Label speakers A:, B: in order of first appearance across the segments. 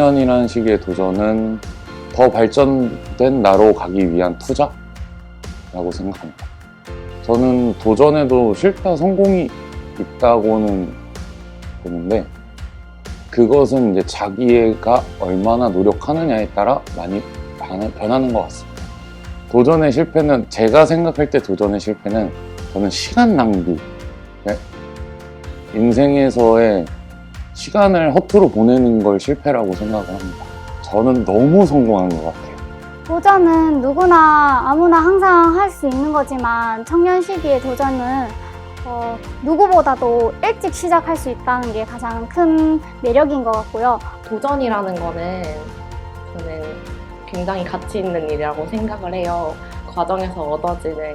A: 청년이라는 시기의 도전은 더 발전된 나로 가기 위한 투자라고 생각합니다. 저는 도전에도 실패와 성공이 있다고는 보는데, 그것은 이제 자기가 얼마나 노력하느냐에 따라 많이 변하는 것 같습니다. 도전의 실패는, 제가 생각할 때 도전의 실패는 저는 시간 낭비, 인생에서의 시간을 허투루 보내는 걸 실패라고 생각을 합니다. 저는 너무 성공한 것 같아요.
B: 도전은 누구나 아무나 항상 할 수 있는 거지만 청년 시기의 도전은 누구보다도 일찍 시작할 수 있다는 게 가장 큰 매력인 것 같고요.
C: 도전이라는 거는 저는 굉장히 가치 있는 일이라고 생각을 해요. 과정에서 얻어지는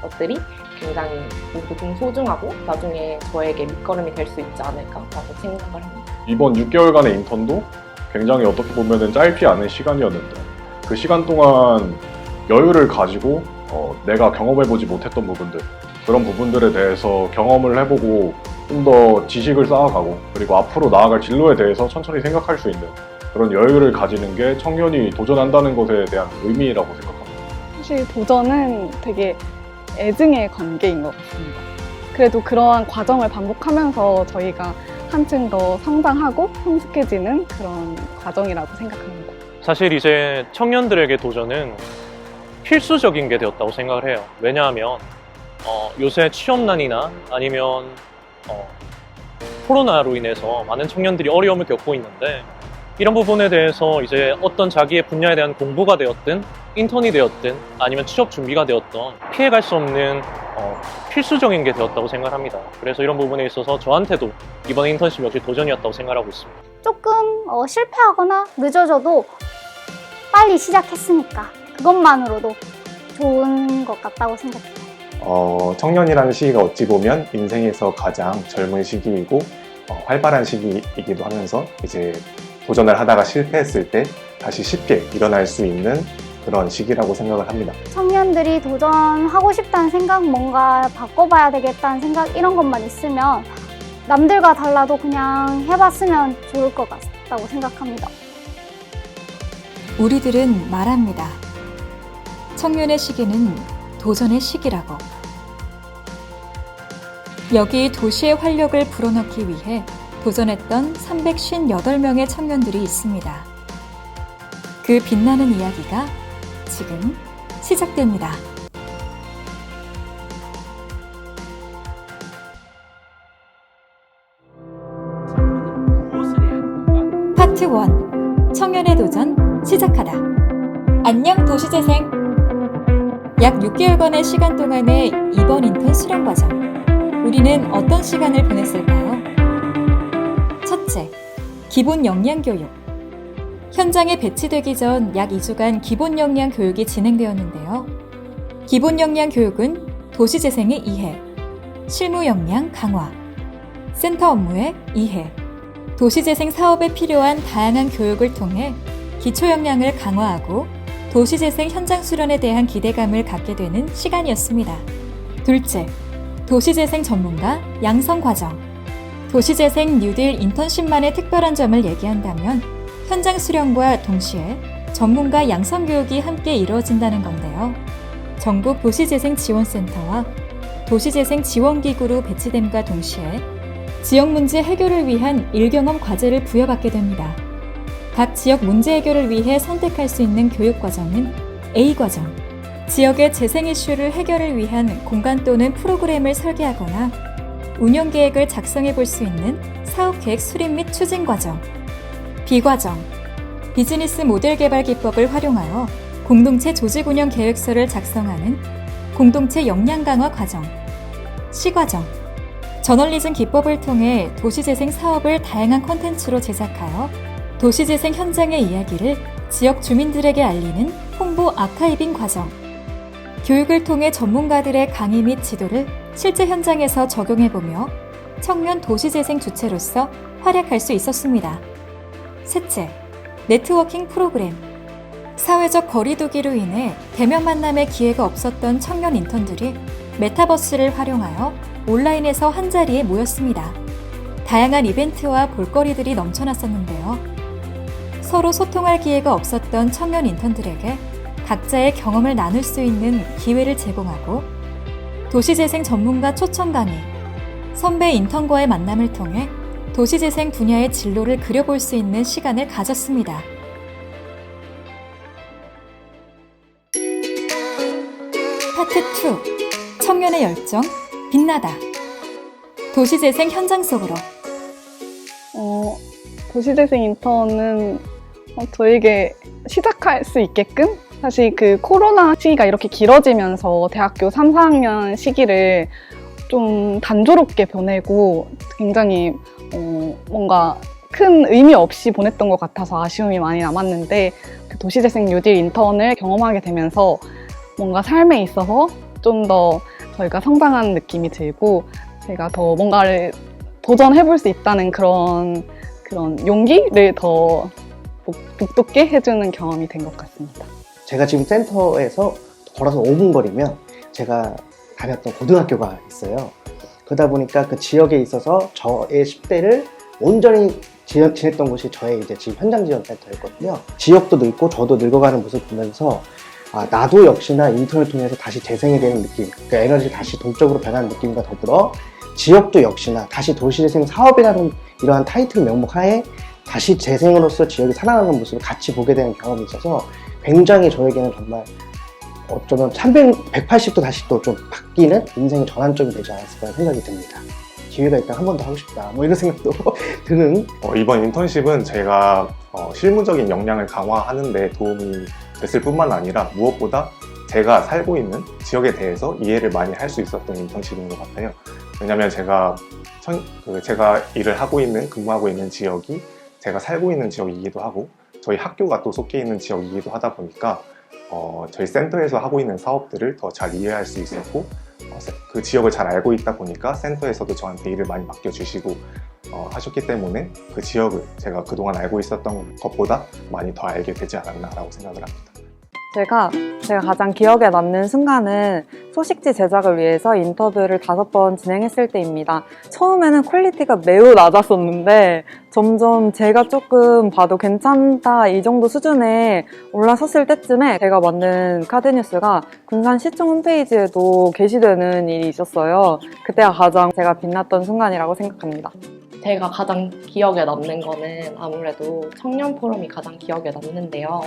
C: 것들이 굉장히 모두 소중하고 나중에 저에게 밑거름이 될 수 있지 않을까라고 생각을 합니다.
D: 이번 6개월간의 인턴도 굉장히 어떻게 보면 짧지 않은 시간이었는데, 그 시간 동안 여유를 가지고 내가 경험해보지 못했던 부분들, 그런 부분들에 대해서 경험을 해보고 좀 더 지식을 쌓아가고, 그리고 앞으로 나아갈 진로에 대해서 천천히 생각할 수 있는 그런 여유를 가지는 게 청년이 도전한다는 것에 대한 의미라고 생각합니다.
E: 사실 도전은 되게 애증의 관계인 것 같습니다. 그래도 그러한 과정을 반복하면서 저희가 한층 더 성장하고 성숙해지는 그런 과정이라고 생각합니다.
F: 사실 이제 청년들에게 도전은 필수적인 게 되었다고 생각을 해요. 왜냐하면 요새 취업난이나 아니면 코로나로 인해서 많은 청년들이 어려움을 겪고 있는데, 이런 부분에 대해서 이제 어떤 자기의 분야에 대한 공부가 되었든 인턴이 되었든 아니면 취업 준비가 되었든 피해갈 수 없는 필수적인 게 되었다고 생각합니다. 그래서 이런 부분에 있어서 저한테도 이번 인턴십 역시 도전이었다고 생각하고 있습니다.
B: 조금 실패하거나 늦어져도 빨리 시작했으니까 그것만으로도 좋은 것 같다고 생각해요.
G: 청년이라는 시기가 어찌 보면 인생에서 가장 젊은 시기이고 활발한 시기이기도 하면서, 이제 도전을 하다가 실패했을 때 다시 쉽게 일어날 수 있는 그런 시기라고 생각을 합니다.
B: 청년들이 도전하고 싶다는 생각, 뭔가 바꿔봐야 되겠다는 생각, 이런 것만 있으면 남들과 달라도 그냥 해봤으면 좋을 것 같다고 생각합니다.
H: 우리들은 말합니다. 청년의 시기는 도전의 시기라고. 여기 도시의 활력을 불어넣기 위해 도전했던 358명의 청년들이 있습니다. 그 빛나는 이야기가 지금 시작됩니다. 파트 1. 청년의 도전 시작하다. 안녕 도시재생. 약 6개월간의 시간 동안의 이번 인턴 수련 과정. 우리는 어떤 시간을 보냈을까요? 첫째, 기본 역량 교육. 현장에 배치되기 전 약 2주간 기본 역량 교육이 진행되었는데요. 기본 역량 교육은 도시재생의 이해, 실무 역량 강화, 센터 업무의 이해, 도시재생 사업에 필요한 다양한 교육을 통해 기초 역량을 강화하고 도시재생 현장 수련에 대한 기대감을 갖게 되는 시간이었습니다. 둘째, 도시재생 전문가 양성 과정. 도시재생 뉴딜 인턴십만의 특별한 점을 얘기한다면 현장 수련과 동시에 전문가 양성 교육이 함께 이루어진다는 건데요. 전국 도시재생 지원센터와 도시재생 지원기구로 배치됨과 동시에 지역 문제 해결을 위한 일경험 과제를 부여받게 됩니다. 각 지역 문제 해결을 위해 선택할 수 있는 교육과정은 A과정, 지역의 재생 이슈를 해결을 위한 공간 또는 프로그램을 설계하거나 운영계획을 작성해 볼 수 있는 사업계획 수립 및 추진 과정, B과정, 비즈니스 모델 개발 기법을 활용하여 공동체 조직 운영 계획서를 작성하는 공동체 역량 강화 과정, C과정, 저널리즘 기법을 통해 도시재생 사업을 다양한 콘텐츠로 제작하여 도시재생 현장의 이야기를 지역 주민들에게 알리는 홍보 아카이빙 과정. 교육을 통해 전문가들의 강의 및 지도를 실제 현장에서 적용해보며 청년 도시재생 주체로서 활약할 수 있었습니다. 셋째, 네트워킹 프로그램. 사회적 거리두기로 인해 대면 만남의 기회가 없었던 청년 인턴들이 메타버스를 활용하여 온라인에서 한자리에 모였습니다. 다양한 이벤트와 볼거리들이 넘쳐났었는데요. 서로 소통할 기회가 없었던 청년 인턴들에게 각자의 경험을 나눌 수 있는 기회를 제공하고 도시재생 전문가 초청 강의, 선배 인턴과의 만남을 통해 도시재생 분야의 진로를 그려볼 수 있는 시간을 가졌습니다. 파트 2. 청년의 열정, 빛나다. 도시재생 현장 속으로.
E: 도시재생 인턴은 저에게 시작할 수 있게끔 사실 그 코로나 시기가 이렇게 길어지면서 대학교 3, 4학년 시기를 좀 단조롭게 보내고 굉장히 뭔가 큰 의미 없이 보냈던 것 같아서 아쉬움이 많이 남았는데 그 도시재생 뉴딜 인턴을 경험하게 되면서 뭔가 삶에 있어서 좀 더 저희가 성장한 느낌이 들고 제가 더 뭔가를 도전해볼 수 있다는 그런 용기를 더 북돋게 해주는 경험이 된 것 같습니다.
I: 제가 지금 센터에서 걸어서 5분 거리면 제가 다녔던 고등학교가 있어요. 그러다 보니까 그 지역에 있어서 저의 10대를 온전히 지냈던 곳이 저의 이제 지금 현장 지원 센터였거든요. 지역도 늙고 저도 늙어가는 모습을 보면서 나도 역시나 인턴을 통해서 다시 재생이 되는 느낌, 그러니까 에너지가 다시 동적으로 변하는 느낌과 더불어 지역도 역시나 다시 도시재생 사업이라는 이러한 타이틀 명목 하에 다시 재생으로서 지역이 살아나는 모습을 같이 보게 되는 경험이 있어서 굉장히 저에게는 정말 어쩌면 180도 다시 또 좀 바뀌는 인생의 전환점이 되지 않았을까 생각이 듭니다. 기회가 있다면 한 번 더 하고 싶다, 뭐 이런 생각도 드는.
G: 이번 인턴십은 제가 실무적인 역량을 강화하는 데 도움이 됐을 뿐만 아니라 무엇보다 제가 살고 있는 지역에 대해서 이해를 많이 할 수 있었던 인턴십인 것 같아요. 왜냐하면 제가 일을 하고 있는, 근무하고 있는 지역이 제가 살고 있는 지역이기도 하고 저희 학교가 또 속해 있는 지역이기도 하다 보니까 저희 센터에서 하고 있는 사업들을 더 잘 이해할 수 있었고 그 지역을 잘 알고 있다 보니까 센터에서도 저한테 일을 많이 맡겨주시고 하셨기 때문에 그 지역을 제가 그동안 알고 있었던 것보다 많이 더 알게 되지 않았나라고 생각을 합니다.
J: 제가 가장 기억에 남는 순간은 소식지 제작을 위해서 인터뷰를 5번 진행했을 때입니다. 처음에는 퀄리티가 매우 낮았었는데 점점 제가 조금 봐도 괜찮다 이 정도 수준에 올라섰을 때쯤에 제가 만든 카드뉴스가 군산시청 홈페이지에도 게시되는 일이 있었어요. 그때가 가장 제가 빛났던 순간이라고 생각합니다.
C: 제가 가장 기억에 남는 거는 아무래도 청년 포럼이 가장 기억에 남는데요.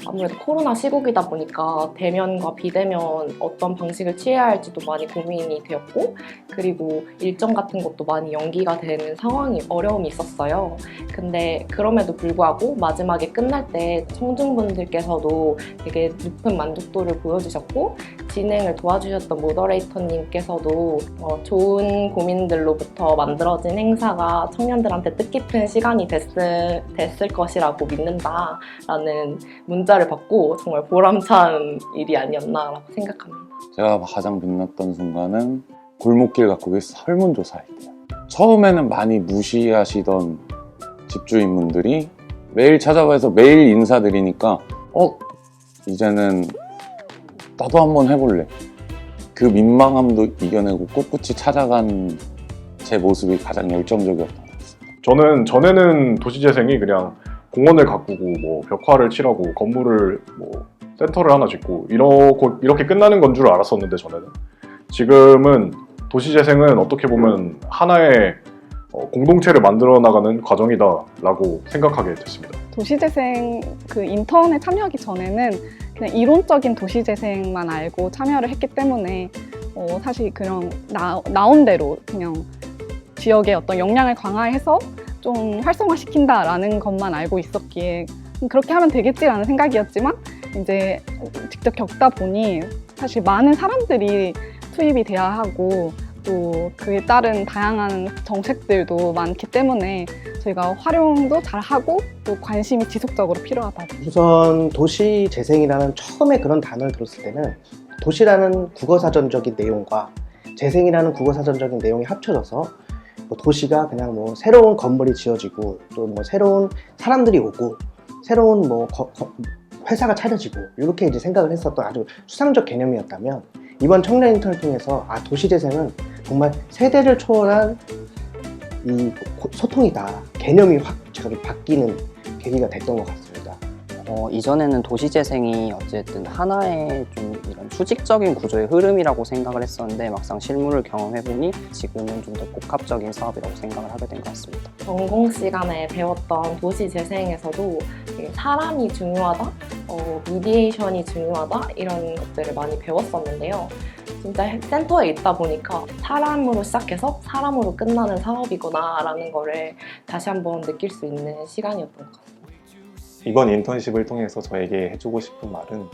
C: 아무래도 코로나 시국이다 보니까 대면과 비대면 어떤 방식을 취해야 할지도 많이 고민이 되었고, 그리고 일정 같은 것도 많이 연기가 되는 상황이 어려움이 있었어요. 근데 그럼에도 불구하고 마지막에 끝날 때 청중분들께서도 되게 높은 만족도를 보여주셨고, 진행을 도와주셨던 모더레이터님께서도 좋은 고민들로부터 만들어진 행사가 청년들한테 뜻깊은 시간이 됐을 것이라고 믿는다라는 문자를 받고 정말 보람찬 일이 아니었나라고 생각합니다.
A: 제가 가장 빛났던 순간은 골목길 가꾸기 설문조사할 때요. 처음에는 많이 무시하시던 집주인분들이 매일 찾아와서 매일 인사드리니까 이제는 나도 한번 해볼래. 그 민망함도 이겨내고 꿋꿋이 찾아간 제 모습이 가장 열정적이었던 것 같습니다.
D: 저는 전에는 도시재생이 그냥 공원을 가꾸고 뭐 벽화를 칠하고 건물을 뭐 센터를 하나 짓고 이렇게 끝나는 건 줄 알았었는데, 전에는 지금은 도시재생은 어떻게 보면 하나의 공동체를 만들어 나가는 과정이다라고 생각하게 됐습니다.
E: 도시재생 그 인턴에 참여하기 전에는 그냥 이론적인 도시재생만 알고 참여를 했기 때문에 사실 그냥 나온 대로 그냥 지역의 어떤 역량을 강화해서 좀 활성화시킨다라는 것만 알고 있었기에 그렇게 하면 되겠지라는 생각이었지만, 이제 직접 겪다 보니 사실 많은 사람들이 투입이 돼야 하고 또 그에 따른 다양한 정책들도 많기 때문에 저희가 활용도 잘하고 또 관심이 지속적으로 필요하다.
I: 우선 도시 재생이라는 처음에 그런 단어를 들었을 때는 도시라는 국어사전적인 내용과 재생이라는 국어사전적인 내용이 합쳐져서 뭐 도시가 그냥 뭐 새로운 건물이 지어지고 또 뭐 새로운 사람들이 오고 새로운 뭐 회사가 차려지고 이렇게 이제 생각을 했었던 아주 추상적 개념이었다면 이번 청년 인턴을 통해서 도시재생은 정말 세대를 초월한 이 소통이다. 개념이 확 바뀌는 계기가 됐던 것 같습니다.
K: 이전에는 도시재생이 어쨌든 하나의 좀 이런 수직적인 구조의 흐름이라고 생각을 했었는데 막상 실무를 경험해보니 지금은 좀 더 복합적인 사업이라고 생각을 하게 된 것 같습니다.
C: 전공 시간에 배웠던 도시재생에서도 사람이 중요하다, 미디에이션이 중요하다 이런 것들을 많이 배웠었는데요. 진짜 센터에 있다 보니까 사람으로 시작해서 사람으로 끝나는 사업이구나 라는 거를 다시 한번 느낄 수 있는 시간이었던 것 같습니다.
G: 이번 인턴십을 통해서 저에게 해주고 싶은 말은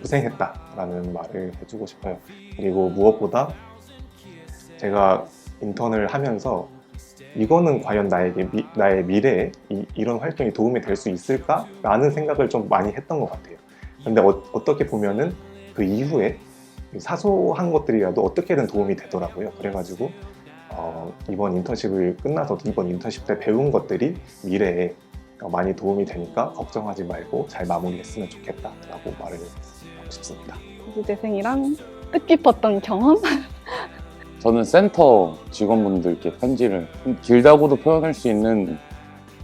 G: 고생했다라는 말을 해주고 싶어요. 그리고 무엇보다 제가 인턴을 하면서 이거는 과연 나의 미래에 이런 활동이 도움이 될 수 있을까라는 생각을 좀 많이 했던 것 같아요. 근데 어떻게 보면은 그 이후에 사소한 것들이라도 어떻게든 도움이 되더라고요. 그래가지고 이번 인턴십을 끝나서도 이번 인턴십 때 배운 것들이 미래에 많이 도움이 되니까 걱정하지 말고 잘 마무리했으면 좋겠다라고 말을 하고 싶습니다.
E: 도시재생이랑 뜻깊었던 경험?
A: 저는 센터 직원분들께 편지를 길다고도 표현할 수 있는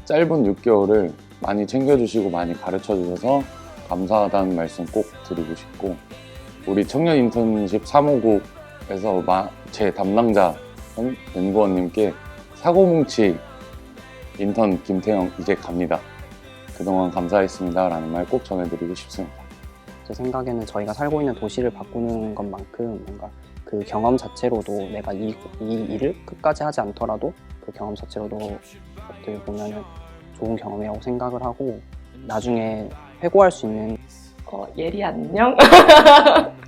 A: 짧은 6개월을 많이 챙겨주시고 많이 가르쳐주셔서 감사하다는 말씀 꼭 드리고 싶고 우리 청년 인턴십 사무국에서 제 담당자 연구원님께 사고뭉치 인턴 김태형 이제 갑니다. 그동안 감사했습니다 라는 말 꼭 전해드리고 싶습니다.
K: 제 생각에는 저희가 살고 있는 도시를 바꾸는 것만큼 뭔가 그 경험 자체로도 내가 이 일을 끝까지 하지 않더라도 그 경험 자체로도 어떻게 보면 좋은 경험이라고 생각을 하고 나중에 회고할 수 있는
C: 예리 안녕?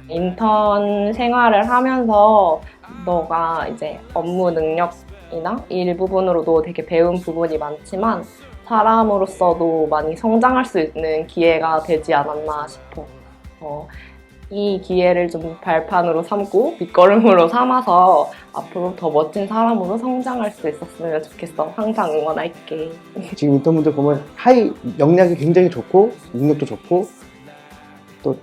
C: 인턴 생활을 하면서 너가 이제 업무 능력이나 일 부분으로도 되게 배운 부분이 많지만 사람으로서도 많이 성장할 수 있는 기회가 되지 않았나 싶어. 이 기회를 좀 발판으로 삼고 밑거름으로 삼아서 앞으로 더 멋진 사람으로 성장할 수 있었으면 좋겠어. 항상 응원할게.
I: 지금 인턴분들 보면 역량이 굉장히 좋고 능력도 좋고 또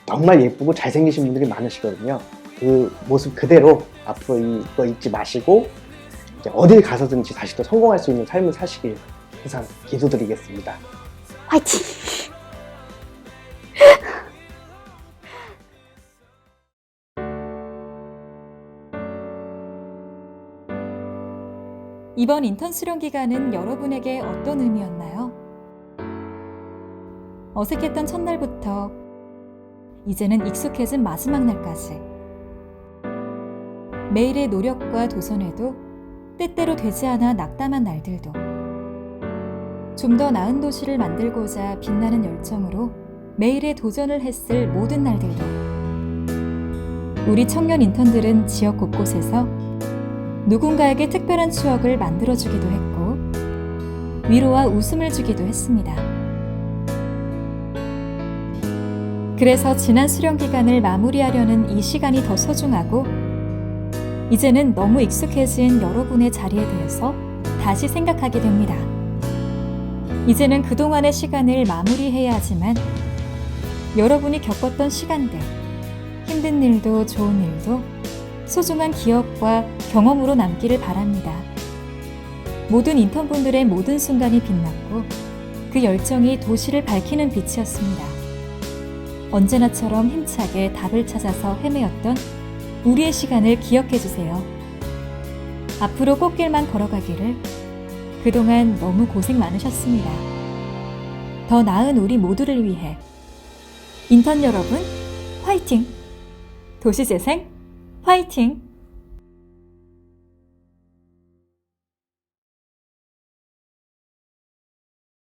I: 정말 예쁘고 잘생기신 분들이 많으시거든요. 그 모습 그대로 앞으로 이거 잊지 마시고 이제 어딜 가서든지 다시 또 성공할 수 있는 삶을 사시길 항상 기도드리겠습니다.
B: 화이팅!
H: 이번 인턴 수련 기간은 여러분에게 어떤 의미였나요? 어색했던 첫날부터 이제는 익숙해진 마지막 날까지 매일의 노력과 도전에도 때때로 되지 않아 낙담한 날들도 좀 더 나은 도시를 만들고자 빛나는 열정으로 매일의 도전을 했을 모든 날들도 우리 청년 인턴들은 지역 곳곳에서 누군가에게 특별한 추억을 만들어주기도 했고 위로와 웃음을 주기도 했습니다. 그래서 지난 수련 기간을 마무리하려는 이 시간이 더 소중하고 이제는 너무 익숙해진 여러분의 자리에 대해서 다시 생각하게 됩니다. 이제는 그동안의 시간을 마무리해야 하지만 여러분이 겪었던 시간들, 힘든 일도 좋은 일도 소중한 기억과 경험으로 남기를 바랍니다. 모든 인턴분들의 모든 순간이 빛났고 그 열정이 도시를 밝히는 빛이었습니다. 언제나처럼 힘차게 답을 찾아서 헤매었던 우리의 시간을 기억해주세요. 앞으로 꽃길만 걸어가기를. 그동안 너무 고생 많으셨습니다. 더 나은 우리 모두를 위해 인턴 여러분 화이팅! 도시재생 화이팅!